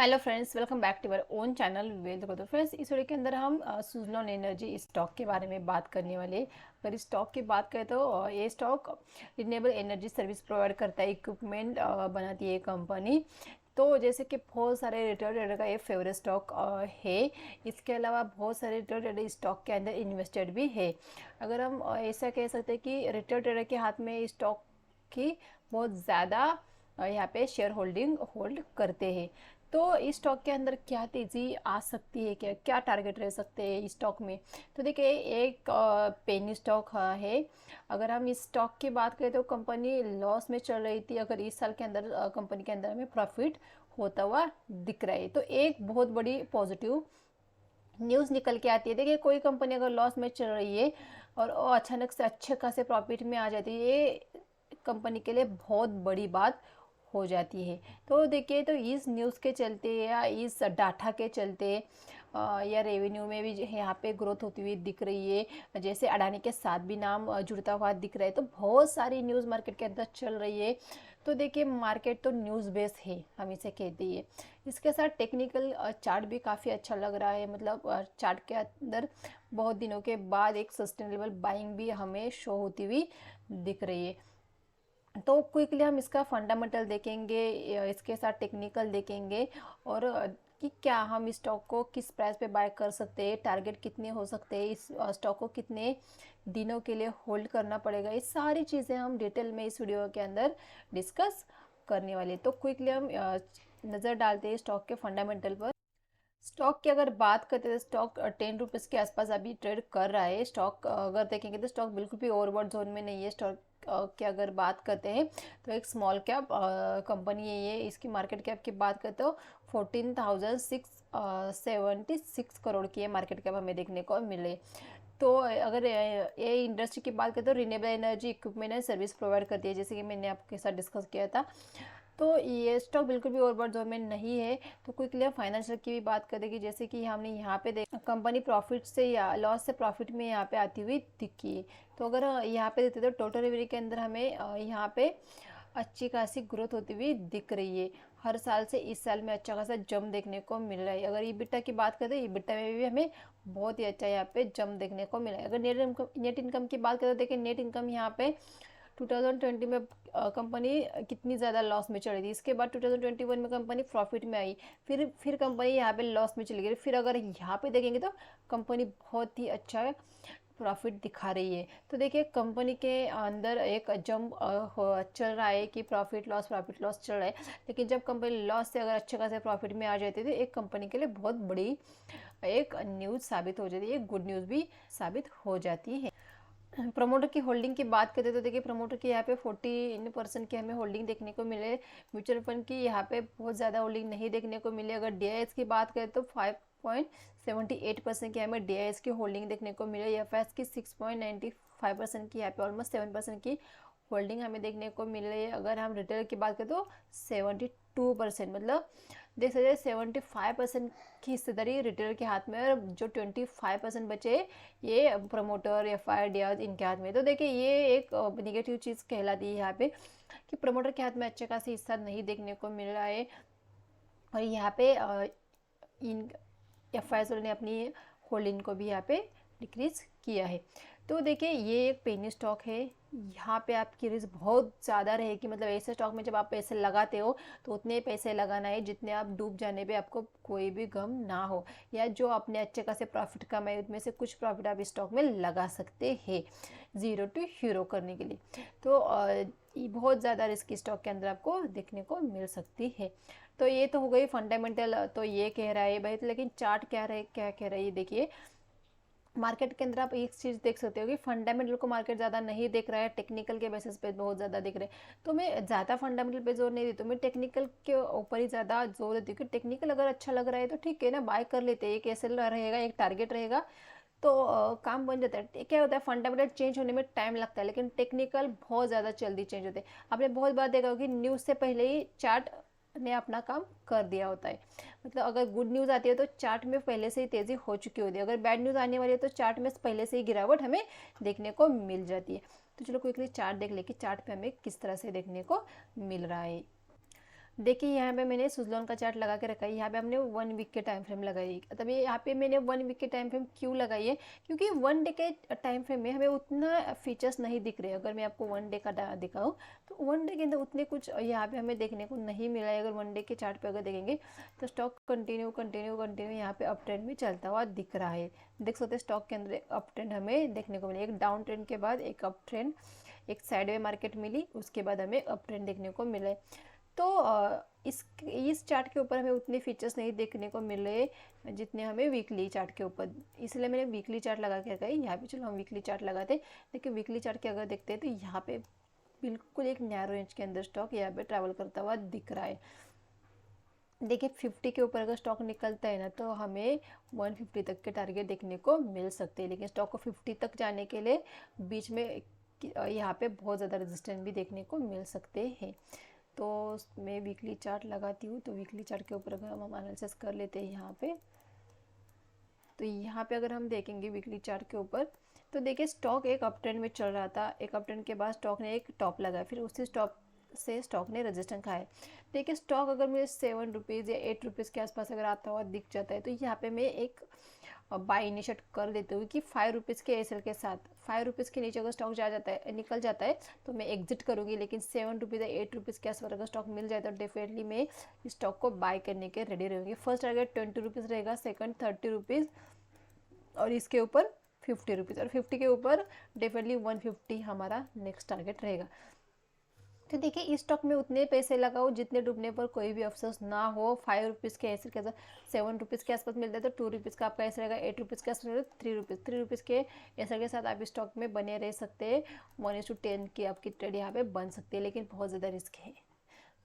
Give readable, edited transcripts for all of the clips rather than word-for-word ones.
Hello friends, welcome back to our own channel Vivek. तो friends, इस video के अंदर हम सुजलॉन एनर्जी स्टॉक के बारे में बात करने वाले हैं। अगर इस स्टॉक की बात करें तो ये stock renewable energy service provide करता है, इक्विपमेंट बनाती है कंपनी। तो जैसे कि बहुत सारे रिटेल ट्रेडर का ये फेवरेट स्टॉक है। इसके अलावा बहुत सारे रिटेल ट्रेडर इस स्टॉक के अंदर इन्वेस्टेड भी है। अगर हम ऐसा कह सकते हैं कि रिटेल ट्रेडर के हाथ में इस स्टॉक की बहुत ज़्यादा यहाँ पे शेयर होल्डिंग होल्ड करते हैं। तो इस स्टॉक के अंदर क्या तेज़ी आ सकती है, क्या क्या टारगेट रह सकते हैं इस स्टॉक में। तो देखिए, एक पेनी स्टॉक है। अगर हम इस स्टॉक की बात करें तो कंपनी लॉस में चल रही थी। अगर इस साल के अंदर कंपनी के अंदर हमें प्रॉफिट होता हुआ दिख रहा है, तो एक बहुत बड़ी पॉजिटिव न्यूज़ निकल के आती है। देखिए, कोई कंपनी अगर लॉस में चल रही है और वो अचानक से अच्छे खासे प्रॉफिट में आ जाती है, ये कंपनी के लिए बहुत बड़ी बात हो जाती है। तो देखिए, तो इस न्यूज़ के चलते या इस डाटा के चलते या रेवेन्यू में भी यहाँ पे ग्रोथ होती हुई दिख रही है। जैसे अडानी के साथ भी नाम जुड़ता हुआ दिख रहा है। तो बहुत सारी न्यूज़ मार्केट के अंदर चल रही है। तो देखिए, मार्केट तो न्यूज़ बेस है, हम इसे कहते हैं। इसके साथ टेक्निकल चार्ट भी काफ़ी अच्छा लग रहा है। मतलब चार्ट के अंदर बहुत दिनों के बाद एक सस्टेनेबल बाइंग भी हमें शो होती हुई दिख रही है। तो क्विकली हम इसका फंडामेंटल देखेंगे, इसके साथ टेक्निकल देखेंगे, और कि क्या हम इस स्टॉक को किस प्राइस पे बाय कर सकते हैं, टारगेट कितने हो सकते हैं, इस स्टॉक को कितने दिनों के लिए होल्ड करना पड़ेगा। ये सारी चीज़ें हम डिटेल में इस वीडियो के अंदर डिस्कस करने वाले। तो क्विकली हम नज़र डालते हैं स्टॉक के फंडामेंटल पर। स्टॉक की अगर बात करते हैं तो स्टॉक 10 रुपीज़ के आसपास अभी ट्रेड कर रहा है। स्टॉक अगर देखेंगे तो स्टॉक बिल्कुल भी ओवरबॉट जोन में नहीं है। स्टॉक की अगर बात करते हैं तो एक स्मॉल कैप कंपनी है ये। इसकी मार्केट कैप की बात करते हो 14,676 करोड़ की है मार्केट कैप हमें देखने को मिले। तो अगर ये इंडस्ट्री की बात करें तो renewable energy equipment and service provide करती है, जैसे कि मैंने आपके साथ डिस्कस किया था। तो ये स्टॉक बिल्कुल भी ओवरबॉट जोन में नहीं है। तो क्विकली हम फाइनेंशियल की भी बात कर देंगे। जैसे कि हमने यहाँ पे देख कंपनी प्रॉफिट से या लॉस से प्रॉफिट में यहाँ पे आती हुई दिखी है। तो अगर यहाँ पे देते तो टोटल रेवेन्यू के अंदर हमें यहाँ पे अच्छी खासी ग्रोथ होती हुई दिख रही है। हर साल से इस साल में अच्छा खासा जम देखने को मिल रहा है। अगर ईबिटा की बात करें तो ईबिटा में भी हमें बहुत ही अच्छा यहाँ पे जम देखने को मिला है। अगर नेट इनकम की बात करें तो देखिए, नेट इनकम यहाँ पे 2020 में कंपनी कितनी ज़्यादा लॉस में चली थी। इसके बाद 2021 में कंपनी प्रॉफिट में आई। फिर कंपनी यहाँ पे लॉस में चली गई। फिर अगर यहाँ पे देखेंगे तो कंपनी बहुत ही अच्छा प्रॉफिट दिखा रही है। तो देखिए, कंपनी के अंदर एक जंप चल रहा है कि प्रॉफिट लॉस चल रहा है। लेकिन जब कंपनी लॉस से अगर अच्छे खासे प्रॉफिट में आ जाती है तो एक कंपनी के लिए बहुत बड़ी एक न्यूज़ साबित हो जाती है, एक गुड न्यूज़ भी साबित हो जाती है। प्रमोटर की होल्डिंग की बात करें तो देखिए, प्रमोटर की यहाँ पे 14% की हमें होल्डिंग देखने को मिले। म्यूचुअल फंड की यहाँ पे बहुत ज़्यादा होल्डिंग नहीं देखने को मिली। अगर डीआईएस की बात करें तो 5.78% की हमें डीआईएस की होल्डिंग देखने को मिले। एफएस की 6.95% की, यहाँ पे ऑलमोस्ट 7% की होल्डिंग हमें देखने को मिल रही है। अगर हम रिटेल की बात करें तो 72%, मतलब देख सकते हैं 75% की हिस्सेदारी रिटेलर के हाथ में है, और जो 25% बचे ये प्रमोटर या फायर डियर इनके हाथ में। तो देखिए, ये एक निगेटिव चीज़ कहलाती है यहाँ पे कि प्रमोटर के हाथ में अच्छे खासी हिस्सा नहीं देखने को मिल रहा है। और यहाँ पे इन एफ आई ने अपनी होल्डिंग को भी यहाँ पे डिक्रीज किया है। तो देखिए, ये एक पेनी स्टॉक है। यहाँ पे आपकी रिस्क बहुत ज़्यादा रहेगी। मतलब ऐसे स्टॉक में जब आप पैसे लगाते हो तो उतने पैसे लगाना है जितने आप डूब जाने पे आपको कोई भी गम ना हो, या जो आपने अच्छे खासे प्रॉफिट कमाए उनमें से कुछ प्रॉफिट आप स्टॉक में लगा सकते हैं ज़ीरो टू हीरो करने के लिए। तो ये बहुत ज़्यादा रिस्क स्टॉक के अंदर आपको देखने को मिल सकती है। तो ये तो हो गई फंडामेंटल, तो ये कह रहा है भाई। लेकिन चार्ट क्या कह रहा है ये देखिए। मार्केट के अंदर आप एक चीज़ देख सकते हो कि फंडामेंटल को मार्केट ज़्यादा नहीं देख रहा है, टेक्निकल के बेसिस पे बहुत ज़्यादा देख रहे हैं। तो मैं ज़्यादा फंडामेंटल पे जोर नहीं देती हूँ, मैं टेक्निकल के ऊपर ही ज़्यादा जोर देती हूँ कि टेक्निकल अगर अच्छा लग रहा है तो ठीक है ना, बाय कर लेते हैं। एक ऐसे रहेगा, एक टारगेट रहेगा, तो काम बन जाता है। क्या होता है, फंडामेंटल चेंज होने में टाइम लगता है, लेकिन टेक्निकल बहुत ज़्यादा जल्दी चेंज होते हैं। आपने बहुत बार देखा होगा कि न्यूज़ से पहले ही चार्ट ने अपना काम कर दिया होता है। मतलब अगर गुड न्यूज़ आती है तो चार्ट में पहले से ही तेज़ी हो चुकी होती है। अगर बैड न्यूज़ आने वाली है तो चार्ट में पहले से ही गिरावट हमें देखने को मिल जाती है। तो चलो क्विकली चार्ट देख ले कि चार्ट पे हमें किस तरह से देखने को मिल रहा है। देखिए यहाँ पे मैंने सुजलॉन का चार्ट लगा के रखा है। यहाँ पे हमने 1 वीक के टाइम फ्रेम लगाई है। तब ये यहाँ पे मैंने 1 वीक के टाइम फ्रेम क्यों लगाई है, क्योंकि 1 डे के टाइम फ्रेम में हमें उतना फीचर्स नहीं दिख रहे। अगर मैं आपको 1 डे का दिखाऊँ तो 1 डे के अंदर उतने कुछ यहाँ पे हमें देखने को नहीं मिला है। अगर 1 डे के चार्ट पे अगर देखेंगे तो स्टॉक कंटिन्यू कंटिन्यू कंटिन्यू यहाँ पे अप ट्रेंड में चलता हुआ दिख रहा है। देख सकते हैं स्टॉक के अंदर एक अप ट्रेंड हमें देखने को मिला, एक डाउन ट्रेंड के बाद एक अप ट्रेंड, एक साइडवे मार्केट मिली, उसके बाद हमें अप ट्रेंड देखने को मिला। तो इस चार्ट के ऊपर हमें उतने फीचर्स नहीं देखने को मिले जितने हमें वीकली चार्ट के ऊपर, इसलिए मैंने वीकली चार्ट लगा के रखा है। यहाँ पे चलो हम वीकली चार्ट लगाते हैं। देखिए वीकली चार्ट के अगर देखते हैं तो यहाँ पे बिल्कुल एक नैरो रेंज के अंदर स्टॉक यहाँ पे ट्रैवल करता हुआ दिख रहा है। देखिए 50 के ऊपर अगर स्टॉक निकलता है ना तो हमें 150 तक के टारगेट देखने को मिल सकते हैं, लेकिन स्टॉक को 50 तक जाने के लिए बीच में यहाँ पे बहुत ज़्यादा रेजिस्टेंस भी देखने को मिल सकते हैं। तो मैं वीकली चार्ट लगाती हूँ। तो वीकली चार्ट के ऊपर अगर हम एनालिसिस कर लेते हैं यहाँ पे, तो यहाँ पे अगर हम देखेंगे वीकली चार्ट के ऊपर तो देखिए स्टॉक एक अप ट्रेंड में चल रहा था। एक अप ट्रेंड के बाद स्टॉक ने एक टॉप लगाया, फिर उसी टॉप से स्टॉक ने रेजिस्टेंस खाया। देखिए स्टॉक अगर मुझे 7 रुपीज़ या 8 रुपीज़ के आसपास अगर आता हुआ दिख जाता है तो यहाँ पे मैं एक बाय इनिशिएट कर देती हूँ कि 5 रुपीज़ के एसएल के साथ 5 रुपीज़ के नीचे अगर स्टॉक जा जाता है, निकल जाता है तो मैं एग्जिट करूँगी। लेकिन 7 रुपीज़ या 8 रुपीज़ के आसपास अगर स्टॉक मिल जाए तो डेफिनेटली मैं स्टॉक को बाय करने के रेडी रहूँगी। फर्स्ट टारगेट 20 रुपीज़ रहेगा, सेकंड 30 रुपीज़ और इसके ऊपर 50 रुपीज़, और 50 के ऊपर डेफिनेटली 150 हमारा नेक्स्ट टारगेट रहेगा। तो देखिए इस स्टॉक में उतने पैसे लगाओ जितने डूबने पर कोई भी अफसोस ना हो। 5 रुपीज़ के ऐसे के 7 रुपीज़ के आसपास मिलता है तो 2 रुपीज़ का आपका ऐसा रहेगा, 8 रुपीज़ के आसपास रहेगा 3 रुपीज़ के ऐसा के साथ आप स्टॉक में बने रह सकते हैं। 1:10 की आपकी ट्रेड यहाँ पे बन सकती है, लेकिन बहुत ज़्यादा रिस्क है।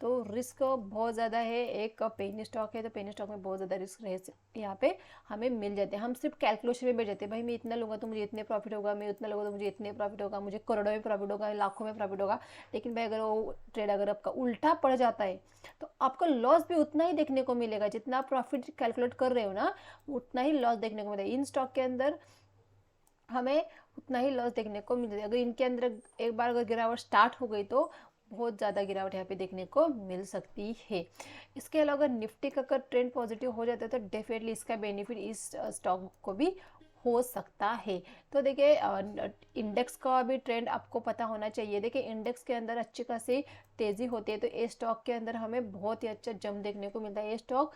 तो रिस्क बहुत ज़्यादा है। एक पेनी स्टॉक है तो पेनी स्टॉक में बहुत ज़्यादा रिस्क रहे यहाँ पे हमें मिल जाते हैं। हम सिर्फ कैलकुलेशन में बैठ जाते हैं, भाई मैं इतना लूँगा तो मुझे इतने प्रॉफिट होगा, मैं उतना लूँगा तो मुझे इतने प्रॉफिट होगा, मुझे करोड़ों में प्रॉफिट होगा, लाखों में प्रॉफिट होगा। लेकिन भाई अगर वो ट्रेड अगर आपका उल्टा पड़ जाता है तो आपका लॉस भी उतना ही देखने को मिलेगा। जितना आप प्रॉफिट कैलकुलेट कर रहे हो ना उतना ही लॉस देखने को मिलेगा। इन स्टॉक के अंदर हमें उतना ही लॉस देखने को मिल जाएगा। अगर इनके अंदर एक बार अगर गिरावट स्टार्ट हो गई तो बहुत ज़्यादा गिरावट यहाँ पे देखने को मिल सकती है। इसके अलावा अगर निफ्टी का अगर ट्रेंड पॉजिटिव हो जाता है तो डेफिनेटली इसका बेनिफिट इस स्टॉक को भी हो सकता है। तो देखिए इंडेक्स का भी ट्रेंड आपको पता होना चाहिए। देखिए इंडेक्स के अंदर अच्छी खासी तेज़ी होती है तो ये स्टॉक के अंदर हमें बहुत ही अच्छा जंप देखने को मिलता है। ये स्टॉक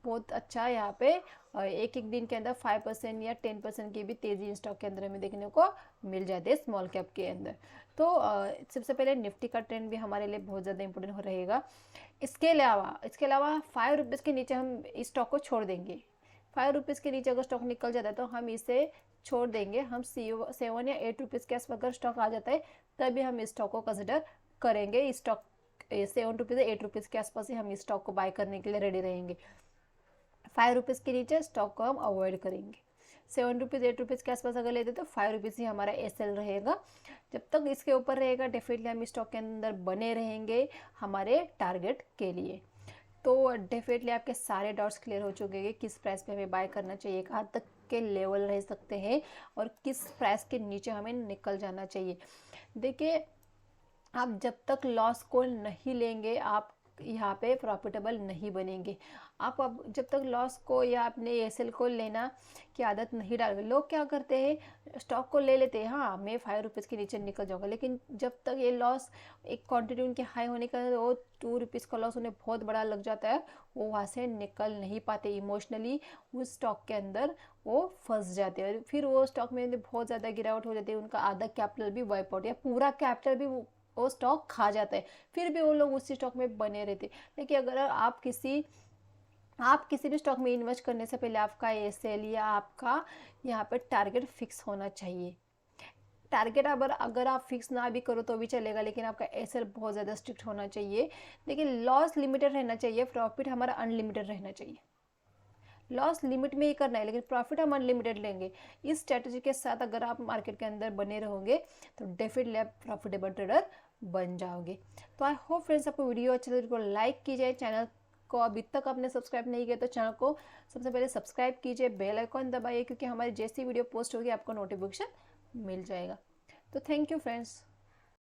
बहुत अच्छा यहाँ पे एक एक दिन के अंदर 5% या 10% की भी तेज़ी स्टॉक के अंदर हमें देखने को मिल जाती है स्मॉल कैप के अंदर। तो सबसे पहले निफ्टी का ट्रेंड भी हमारे लिए बहुत ज़्यादा इंपॉर्टेंट हो रहेगा। इसके अलावा 5 रुपीज़ के नीचे हम इस स्टॉक को छोड़ देंगे। 5 रुपीज़ के नीचे अगर स्टॉक निकल जाता है तो हम इसे छोड़ देंगे। हम 7 या 8 रुपीज़ के आसपास अगर स्टॉक आ जाता है तभी हम इस स्टॉक को कंसिडर करेंगे। इस स्टॉक 7 रुपीज़ या 8 रुपीज़ के आसपास ही हम इस स्टॉक को बाय करने के लिए रेडी रहेंगे। 5 रुपीज़ के नीचे स्टॉक को हम अवॉइड करेंगे। 7 रुपीज़ 8 रुपीज़ के आसपास अगर लेते तो 5 रुपीज़ ही हमारा एसएल रहेगा। जब तक इसके ऊपर रहेगा डेफिनेटली हम स्टॉक के अंदर बने रहेंगे हमारे टारगेट के लिए। तो डेफिनेटली आपके सारे डाउट्स क्लियर हो चुके हैं कि किस प्राइस पे हमें बाय करना चाहिए, कहाँ तक के लेवल रह सकते हैं और किस प्राइस के नीचे हमें निकल जाना चाहिए। देखिए आप जब तक लॉस को नहीं लेंगे आप यहाँ पे प्रॉफिटेबल नहीं बनेंगे। आप अब जब तक लॉस को या अपने एसएल को लेना की आदत नहीं डालोगे। लोग क्या करते हैं स्टॉक को ले लेते हैं, हाँ मैं 5 रुपीज़ के नीचे निकल जाऊँगा, लेकिन जब तक ये लॉस एक क्वांटिटी उनके हाई होने का वो 2 रुपीज़ का लॉस उन्हें बहुत बड़ा लग जाता है, वो वहाँ से निकल नहीं पाते। इमोशनली उस स्टॉक के अंदर वो फंस जाते हैं और फिर वो स्टॉक में बहुत ज़्यादा गिरावट हो जाती है। उनका आधा कैपिटल भी वाइप आउट या पूरा कैपिटल भी वो स्टॉक खा जाता है, फिर भी वो लोग उसी स्टॉक में बने रहते। लेकिन अगर आप किसी भी स्टॉक में इन्वेस्ट करने से पहले आपका एसएल या आपका यहाँ पे टारगेट फिक्स होना चाहिए। टारगेट अगर आप फिक्स ना भी करो तो भी चलेगा, लेकिन आपका एसएल बहुत ज़्यादा स्ट्रिक्ट होना चाहिए। लेकिन लॉस लिमिटेड रहना चाहिए, प्रॉफिट हमारा अनलिमिटेड रहना चाहिए। लॉस लिमिट में ही करना है लेकिन प्रॉफिट हम अनलिमिटेड लेंगे। इस स्ट्रेटजी के साथ अगर आप मार्केट के अंदर बने रहोगे तो डेफिनेटली आप प्रॉफिटेबल ट्रेडर बन जाओगे। तो आई होप फ्रेंड्स आपको वीडियो अच्छा लगे तो लाइक कीजिए। चैनल को अभी तक आपने सब्सक्राइब नहीं किया तो चैनल को सबसे पहले सब्सक्राइब कीजिए, बेल आइकॉन दबाइए क्योंकि हमारी जैसी वीडियो पोस्ट होगी आपको नोटिफिकेशन मिल जाएगा। तो थैंक यू फ्रेंड्स।